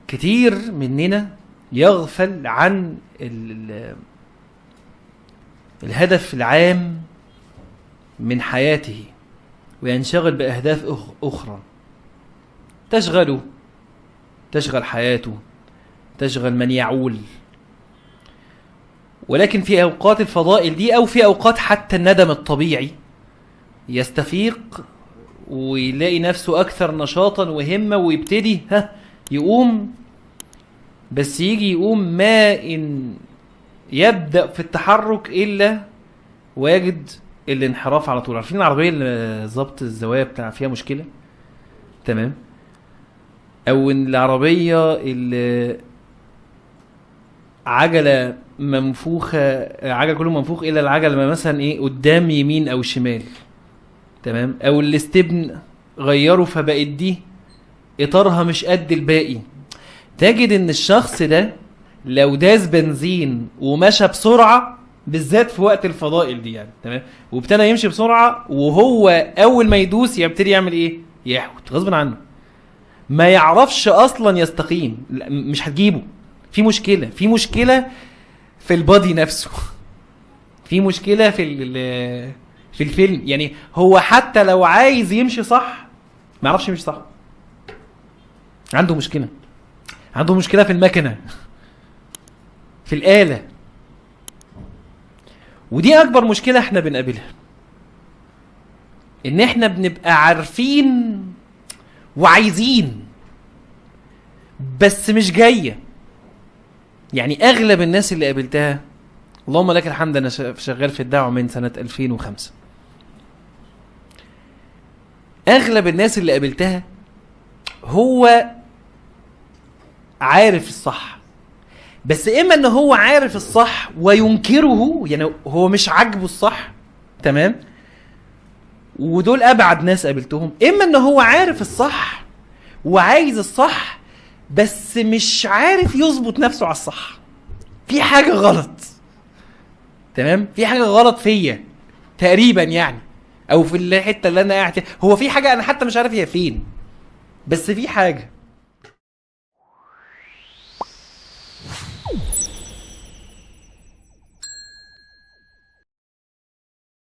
كتير مننا يغفل عن الهدف العام من حياته وينشغل بأهداف أخرى تشغله، تشغل حياته، تشغل من يعول. ولكن في أوقات الفضائل دي أو في أوقات حتى الندم الطبيعي يستفيق ويلاقي نفسه أكثر نشاطا وهمة ويبتدي يقوم. بس يجي يقوم ما إن يبدأ في التحرك إلا ويجد الانحراف على طول. عارفين العربية اللي ظبط الزوايا بتاع فيها مشكلة، تمام؟ أو إن العربية اللي عجلة منفوخة، عجل كله منفوخ إلا العجلة مثلا إيه قدام يمين أو شمال، تمام؟ أو الاستبن غيره فبقت دي إطارها مش قد الباقي. تجد إن الشخص ده لو داس بنزين ومشى بسرعة بالذات في وقت الفضائل دي يعني، تمام، وابتدى يمشي بسرعة، وهو أول ما يدوس يبتدي يعمل إيه؟ يحوت غصب عنه، ما يعرفش أصلا يستقيم. مش هتجيبه. في مشكلة، في مشكلة في البادي نفسه في مشكلة في الفيلم. يعني هو حتى لو عايز يمشي صح ما يعرفش يمشي صح، عنده مشكلة، عنده مشكلة في المكنة، في الآلة. ودي أكبر مشكلة احنا بنقابلها، إن احنا بنبقى عارفين وعايزين بس مش جاية. يعني أغلب الناس اللي قابلتها، اللهم لك الحمد، أنا شغال في الدعوة من سنة 2005، أغلب الناس اللي قابلتها هو عارف الصح، بس إما إن هو عارف الصح وينكره، يعني هو مش عاجبه الصح، تمام، ودول أبعد ناس قابلتهم. إما إن هو عارف الصح وعايز الصح بس مش عارف يظبط نفسه على الصح. في حاجة غلط، تمام، في حاجة غلط فيا تقريبا يعني، او في الحتة اللي انا قاعد فيها. هو في حاجة انا حتى مش عارف هي فين، بس في حاجة